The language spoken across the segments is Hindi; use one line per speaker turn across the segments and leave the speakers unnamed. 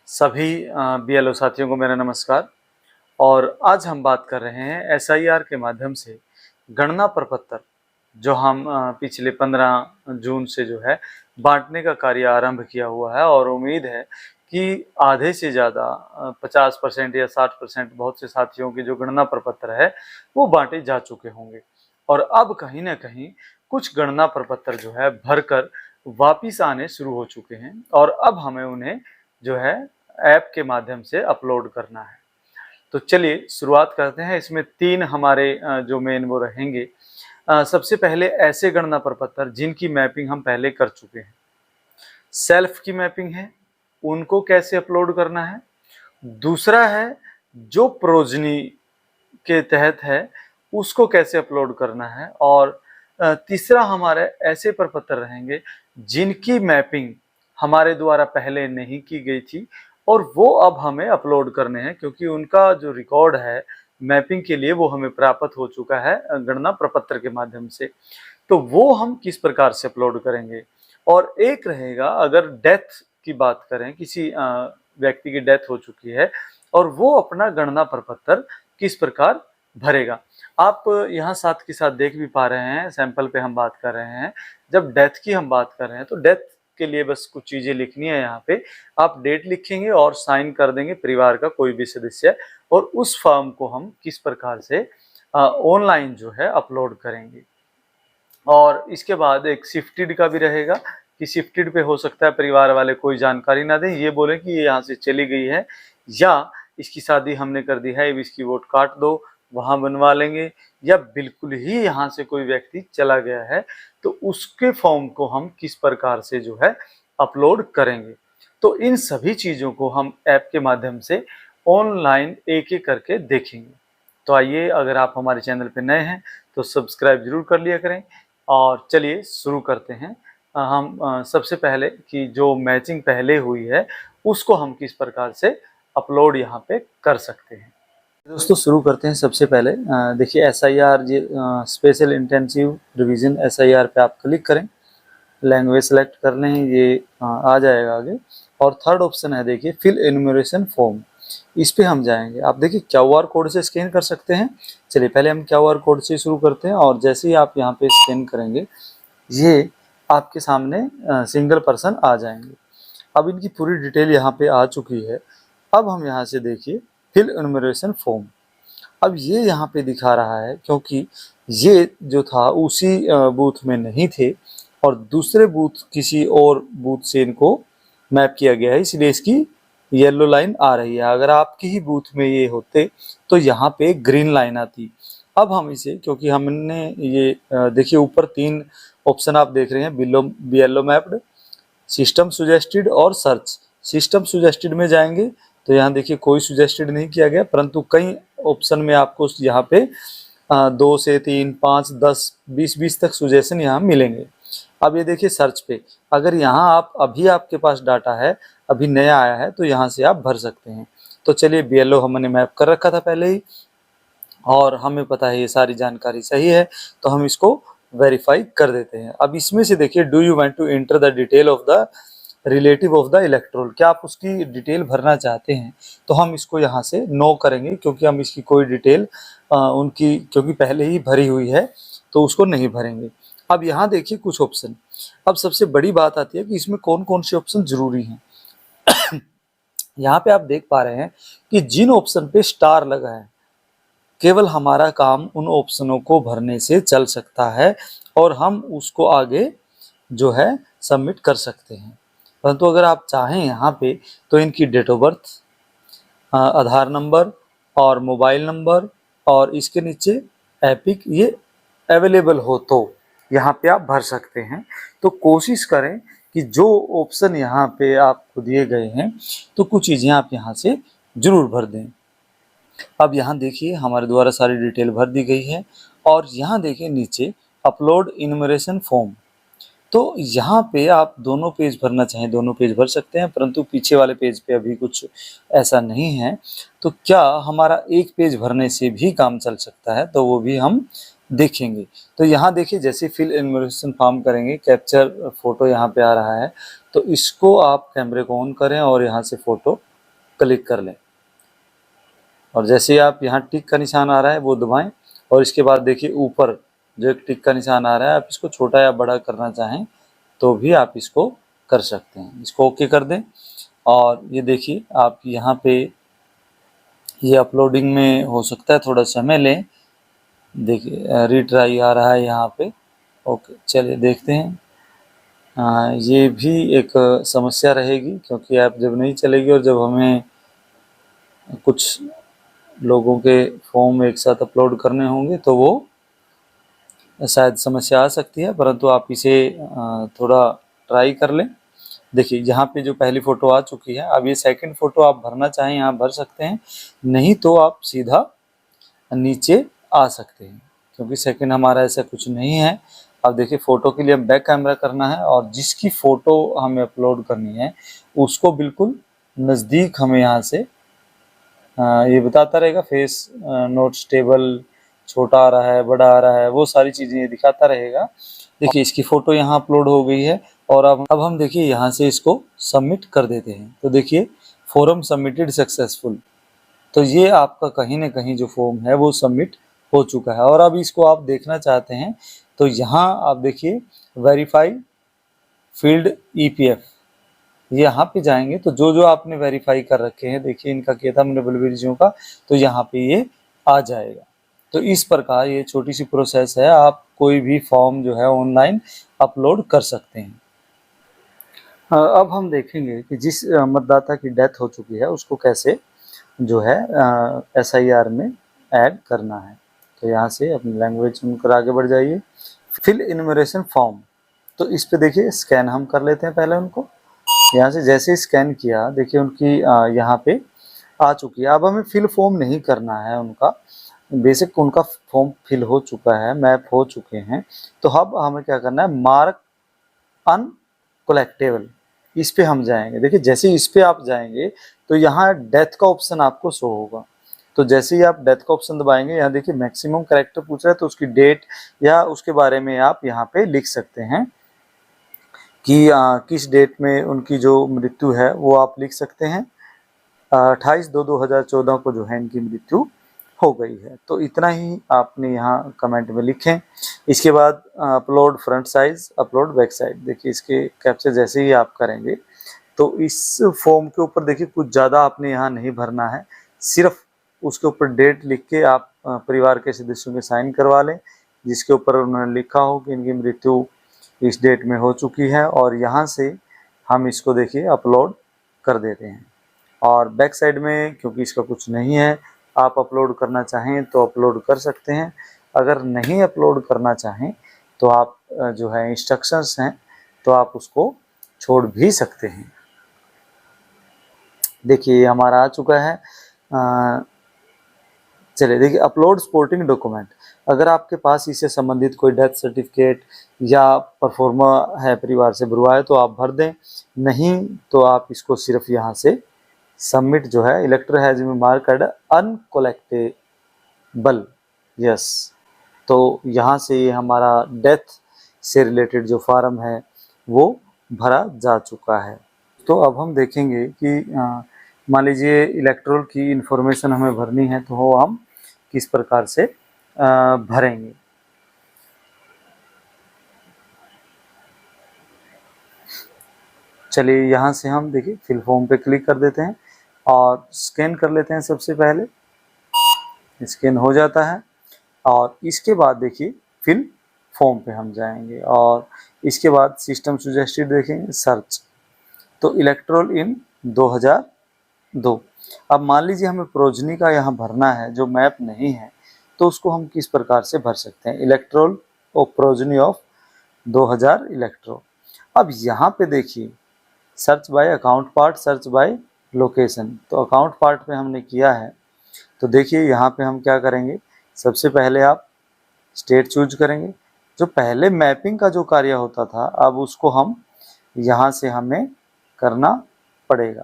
सभी बीएलओ साथियों को मेरा नमस्कार। और आज हम बात कर रहे हैं एसआईआर के माध्यम से गणना प्रपत्र जो हम पिछले 15 जून से जो है बांटने का कार्य आरंभ किया हुआ है और उम्मीद है कि आधे से ज़्यादा 50% या 60% बहुत से साथियों के जो गणना प्रपत्र है वो बांटे जा चुके होंगे। और अब कहीं ना कहीं कुछ गणना प्रपत्र जो है भरकर वापिस आने शुरू हो चुके हैं और अब हमें उन्हें जो है ऐप के माध्यम से अपलोड करना है। तो चलिए शुरुआत करते हैं। इसमें 3 हमारे जो मेन वो रहेंगे। सबसे पहले ऐसे गणना प्रपत्र जिनकी मैपिंग हम पहले कर चुके हैं, सेल्फ की मैपिंग है, उनको कैसे अपलोड करना है। दूसरा है जो प्रोजनी के तहत है उसको कैसे अपलोड करना है। और तीसरा हमारे ऐसे प्रपत्र रहेंगे जिनकी मैपिंग हमारे द्वारा पहले नहीं की गई थी और वो अब हमें अपलोड करने हैं, क्योंकि उनका जो रिकॉर्ड है मैपिंग के लिए वो हमें प्राप्त हो चुका है गणना प्रपत्र के माध्यम से। तो वो हम किस प्रकार से अपलोड करेंगे। और एक रहेगा अगर डेथ की बात करें, किसी व्यक्ति की डेथ हो चुकी है और वो अपना गणना प्रपत्र किस प्रकार भरेगा। आप यहाँ साथ के साथ देख भी पा रहे हैं, सैंपल पे हम बात कर रहे हैं। जब डेथ की हम बात कर रहे हैं तो डेथ के लिए बस कुछ चीजें लिखनी है। यहाँ पे आप डेट लिखेंगे और साइन कर देंगे परिवार का कोई भी सदस्य, और उस फॉर्म को हम किस प्रकार से ऑनलाइन जो है अपलोड करेंगे। और इसके बाद एक शिफ्टेड का भी रहेगा कि शिफ्टेड पे हो सकता है परिवार वाले कोई जानकारी ना दें, ये बोले कि ये यहाँ से चली गई है या इसकी शादी हमने कर दी है, अब इसकी वोट काट दो, वहां बनवा लेंगे। या बिल्कुल ही यहाँ से कोई व्यक्ति चला गया है तो उसके फॉर्म को हम किस प्रकार से जो है अपलोड करेंगे। तो इन सभी चीजों को हम ऐप के माध्यम से ऑनलाइन एक एक करके देखेंगे। तो आइए, अगर आप हमारे चैनल पे नए हैं तो सब्सक्राइब जरूर कर लिया करें। और चलिए शुरू करते हैं। हम सबसे पहले कि जो मैचिंग पहले हुई है उसको हम किस प्रकार से अपलोड यहाँ पे कर सकते हैं। दोस्तों शुरू करते हैं। सबसे पहले देखिए SIR special intensive revision SIR पे आप क्लिक करें, लैंग्वेज सेलेक्ट कर लें, ये आ जाएगा आगे। और थर्ड ऑप्शन है देखिए फिल एनुमरेशन फॉर्म, इस पे हम जाएंगे। आप देखिए क्यूआर कोड से स्कैन कर सकते हैं। चलिए पहले हम क्यूआर कोड से शुरू करते हैं और जैसे ही आप यहाँ पे स्कैन करेंगे ये आपके सामने सिंगल पर्सन आ जाएंगे। अब इनकी पूरी डिटेल यहाँ पे आ चुकी है। अब हम यहाँ से देखिए फिल एनुमरेशन फॉर्म, अब ये यहाँ पे दिखा रहा है क्योंकि ये जो था उसी बूथ में नहीं थे और दूसरे बूथ किसी और बूथ से इनको मैप किया गया है, इसलिए इसकी येलो लाइन आ रही है। अगर आपके ही बूथ में ये होते तो यहाँ पे ग्रीन लाइन आती। अब हम इसे, क्योंकि हमने ये देखिए ऊपर 3 ऑप्शन आप देख रहे हैं, बीएलओ मैप्ड, सिस्टम सुजेस्टेड और सर्च। सिस्टम सुजेस्टेड में जाएंगे तो यहाँ देखिए कोई सुजेस्टेड नहीं किया गया, परंतु कई ऑप्शन में आपको यहाँ पे 2 से 3, 5, 10, 20 तक सुजेशन यहाँ मिलेंगे। अब ये देखिए सर्च पे, अगर यहाँ आप अभी आपके पास डाटा है, अभी नया आया है, तो यहाँ से आप भर सकते हैं। तो चलिए बीएलओ हमने मैप कर रखा था पहले ही और हमें पता है ये सारी जानकारी सही है, तो हम इसको वेरीफाई कर देते हैं। अब इसमें से देखिए do you want to enter the detail of the relative of the electoral, क्या आप उसकी डिटेल भरना चाहते हैं, तो हम इसको यहाँ से नो करेंगे, क्योंकि हम इसकी कोई डिटेल उनकी क्योंकि पहले ही भरी हुई है तो उसको नहीं भरेंगे। अब यहाँ देखिए कुछ ऑप्शन। अब सबसे बड़ी बात आती है कि इसमें कौन कौन से ऑप्शन जरूरी हैं। यहाँ पे आप देख पा रहे हैं कि जिन ऑप्शन पे स्टार लगा है केवल हमारा काम उन ऑप्शनों को भरने से चल सकता है और हम उसको आगे जो है सबमिट कर सकते हैं। परंतु अगर आप चाहें यहाँ पे तो इनकी date of birth, Aadhaar number और मोबाइल नंबर और इसके नीचे एपिक ये अवेलेबल हो तो यहाँ पे आप भर सकते हैं। तो कोशिश करें कि जो ऑप्शन यहाँ पे आपको दिए गए हैं तो कुछ चीज़ें आप यहाँ से जरूर भर दें। अब यहाँ देखिए हमारे द्वारा सारी डिटेल भर दी गई है और यहाँ देखिए नीचे अपलोड इन्यूमरेशन फॉर्म, तो यहाँ पे आप दोनों पेज भरना चाहें दोनों पेज भर सकते हैं, परंतु पीछे वाले पेज पे अभी कुछ ऐसा नहीं है। तो क्या हमारा एक पेज भरने से भी काम चल सकता है, तो वो भी हम देखेंगे। तो यहाँ देखिए जैसे फिल इन्यूमरेशन फॉर्म करेंगे, कैप्चर फोटो यहाँ पे आ रहा है, तो इसको आप कैमरे को ऑन करें और यहाँ से फोटो क्लिक कर लें और जैसे ही आप यहाँ टिक का निशान आ रहा है वो दबाएं और इसके बाद देखिए ऊपर जो एक टिक का निशान आ रहा है, आप इसको छोटा या बड़ा करना चाहें तो भी आप इसको कर सकते हैं। इसको ओके कर दें और ये देखिए आप यहाँ पे ये अपलोडिंग में हो सकता है थोड़ा समय लें। देखिए रीट्राई आ रहा है यहाँ पे। ओके, चलिए देखते हैं। ये भी एक समस्या रहेगी क्योंकि ऐप जब नहीं चलेगी और जब हमें कुछ लोगों के फॉर्म एक साथ अपलोड करने होंगे तो वो शायद समस्या आ सकती है, परंतु आप इसे थोड़ा ट्राई कर लें। देखिए यहाँ पे जो पहली फ़ोटो आ चुकी है, अब ये सेकंड फ़ोटो आप भरना चाहें यहाँ भर सकते हैं, नहीं तो आप सीधा नीचे आ सकते हैं क्योंकि सेकंड हमारा ऐसा कुछ नहीं है। अब देखिए फ़ोटो के लिए बैक कैमरा करना है और जिसकी फ़ोटो हमें अपलोड करनी है उसको बिल्कुल नज़दीक हमें यहाँ से ये बताता रहेगा फेस नोट स्टेबल, छोटा आ रहा है, बड़ा आ रहा है, वो सारी चीज़ें ये दिखाता रहेगा। देखिए इसकी फ़ोटो यहाँ अपलोड हो गई है और अब हम देखिए यहाँ से इसको सबमिट कर देते हैं। तो देखिए फॉर्म सबमिटेड सक्सेसफुल। तो ये आपका कहीं ना कहीं जो फॉर्म है वो सबमिट हो चुका है। और अब इसको आप देखना चाहते हैं तो यहाँ आप देखिए वेरीफाई फील्ड ईपीएफ, यहाँ पे जाएंगे तो जो जो आपने वेरीफाई कर रखे हैं, देखिए इनका किया था हमने बलबीर का, तो यहाँ पे ये आ जाएगा। तो इस प्रकार ये छोटी सी प्रोसेस है, आप कोई भी फॉर्म जो है ऑनलाइन अपलोड कर सकते हैं। अब हम देखेंगे कि जिस मतदाता की डेथ हो चुकी है उसको कैसे जो है SIR में ऐड करना है। तो यहाँ से अपनी लैंग्वेज चुनकर आगे बढ़ जाइए। फिल इन्यूमरेशन फॉर्म, तो इस पे देखिए स्कैन हम कर लेते हैं पहले उनको। यहाँ से जैसे स्कैन किया देखिए उनकी यहाँ पे आ चुकी है। अब हमें फिल फॉर्म नहीं करना है उनका, बेसिक उनका फॉर्म फिल हो चुका है, मैप हो चुके हैं। तो अब हमें क्या करना है, मार्क अनकलेक्टेबल, इस पे हम जाएंगे। देखिए जैसे इस पे आप जाएंगे तो यहाँ डेथ का ऑप्शन आपको शो होगा। तो जैसे ही आप डेथ का ऑप्शन दबाएंगे, यहाँ देखिए मैक्सिमम कैरेक्टर पूछ रहा है तो उसकी डेट या उसके बारे में आप यहाँ पे लिख सकते हैं कि किस डेट में उनकी जो मृत्यु है वो आप लिख सकते हैं। 28/2/2014 को जो है इनकी मृत्यु हो गई है। तो इतना ही आपने यहाँ कमेंट में लिखें। इसके बाद upload front size, upload back side, देखिए इसके कैप्चर जैसे ही आप करेंगे तो इस फॉर्म के ऊपर देखिए कुछ ज़्यादा आपने यहाँ नहीं भरना है, सिर्फ उसके ऊपर डेट लिख के आप परिवार के सदस्यों के साइन करवा लें जिसके ऊपर उन्होंने लिखा हो कि इनकी मृत्यु इस डेट में हो चुकी है, और यहाँ से हम इसको देखिए अपलोड कर देते हैं। और बैक साइड में क्योंकि इसका कुछ नहीं है, आप अपलोड करना चाहें तो अपलोड कर सकते हैं, अगर नहीं अपलोड करना चाहें तो आप जो है इंस्ट्रक्शंस हैं तो आप उसको छोड़ भी सकते हैं। देखिए हमारा आ चुका है। चलिए देखिए अपलोड सपोर्टिंग डॉक्यूमेंट, अगर आपके पास इससे संबंधित कोई डेथ सर्टिफिकेट या परफॉर्मा है परिवार से भरवाए तो आप भर दें, नहीं तो आप इसको सिर्फ यहाँ से सबमिट जो है elector has been marked uncollectable, yes, तो यहाँ से ये हमारा डेथ से रिलेटेड जो फॉर्म है वो भरा जा चुका है। तो अब हम देखेंगे कि मान लीजिए इलेक्ट्रोल की इंफॉर्मेशन हमें भरनी है तो वो हम किस प्रकार से भरेंगे। चलिए यहाँ से हम देखिए फिल फॉर्म पे क्लिक कर देते हैं और स्कैन कर लेते हैं। सबसे पहले स्कैन हो जाता है और इसके बाद देखिए फिल फॉर्म पे हम जाएंगे और इसके बाद सिस्टम सजेस्टेड देखेंगे सर्च, तो इलेक्ट्रोल इन 2002। अब मान लीजिए हमें प्रोजनी का यहाँ भरना है जो मैप नहीं है, तो उसको हम किस प्रकार से भर सकते हैं, electoral of progeny of 2000 electro. अब यहाँ पे देखिए search by account part, search by location, तो अकाउंट पार्ट पे हमने किया है। तो देखिए यहाँ पे हम क्या करेंगे, सबसे पहले आप स्टेट चूज करेंगे। जो पहले मैपिंग का जो कार्य होता था अब उसको हम यहाँ से हमें करना पड़ेगा।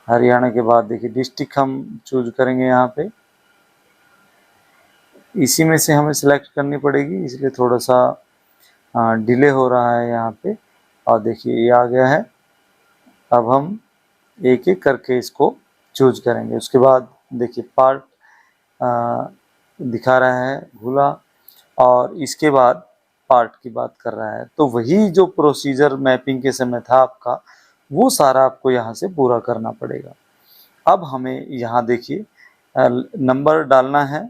हरियाणा के बाद देखिए डिस्ट्रिक्ट हम चूज करेंगे, यहाँ पे इसी में से हमें सिलेक्ट करनी पड़ेगी, इसलिए थोड़ा सा डिले हो रहा है यहाँ पे। और देखिए ये आ गया है अब हम एक एक करके इसको चूज करेंगे। उसके बाद देखिए पार्ट दिखा रहा है घुला, और इसके बाद पार्ट की बात कर रहा है। तो वही जो प्रोसीजर मैपिंग के समय था आपका, वो सारा आपको यहाँ से पूरा करना पड़ेगा। अब हमें यहाँ देखिए नंबर डालना है,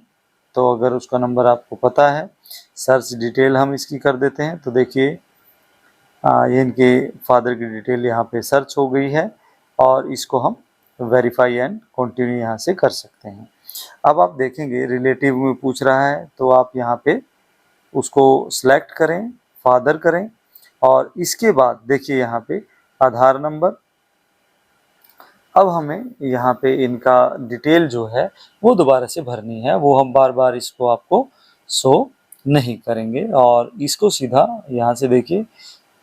तो अगर उसका नंबर आपको पता है, सर्च डिटेल हम इसकी कर देते हैं। तो देखिए ये इनके फादर की डिटेल यहाँ पे सर्च हो गई है, और इसको हम वेरीफाई एंड कंटिन्यू यहाँ से कर सकते हैं। अब आप देखेंगे रिलेटिव में पूछ रहा है, तो आप यहाँ पे उसको सिलेक्ट करें, फादर करें, और इसके बाद देखिए यहाँ पे आधार नंबर। अब हमें यहाँ पे इनका डिटेल जो है वो दोबारा से भरनी है, वो हम बार बार इसको आपको शो नहीं करेंगे, और इसको सीधा यहाँ से देखिए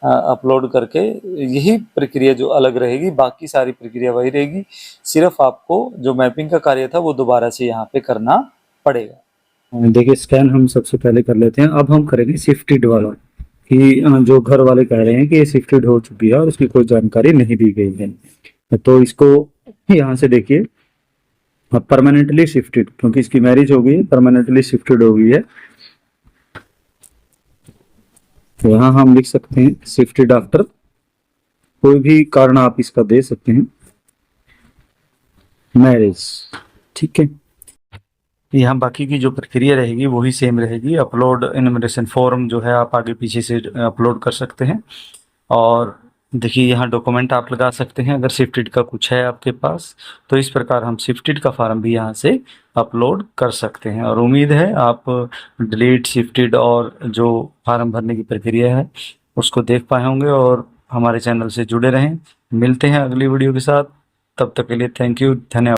अपलोड करके, यही प्रक्रिया जो अलग रहेगी, बाकी सारी प्रक्रिया वही रहेगी, सिर्फ आपको जो मैपिंग का कार्य था वो दोबारा से यहाँ पे करना पड़ेगा।
देखिए स्कैन हम सबसे पहले कर लेते हैं। अब हम करेंगे शिफ्टेड वाला, कि जो घर वाले कह रहे हैं कि ये शिफ्टेड हो चुकी है और उसकी कोई जानकारी नहीं दी गई है। तो इसको यहाँ से देखिए परमानेंटली शिफ्टेड, क्योंकि इसकी मैरिज हो गई, परमानेंटली शिफ्टेड हो गई है। तो यहाँ हम लिख सकते हैं शिफ्टेड आफ्टर, कोई भी कारण आप इसका दे सकते हैं, मैरिज। ठीक है, यहाँ बाकी की जो प्रक्रिया रहेगी वही सेम रहेगी। अपलोड इनविटेशन फॉर्म जो है आप आगे पीछे से अपलोड कर सकते हैं। और देखिए यहाँ डॉक्यूमेंट आप लगा सकते हैं अगर शिफ्टेड का कुछ है आपके पास, तो इस प्रकार हम शिफ्टेड का फॉर्म भी यहाँ से अपलोड कर सकते हैं। और उम्मीद है आप डिलीट, शिफ्टेड और जो फॉर्म भरने की प्रक्रिया है उसको देख पाए होंगे, और हमारे चैनल से जुड़े रहें। मिलते हैं अगली वीडियो के साथ, तब तक के लिए थैंक यू, धन्यवाद।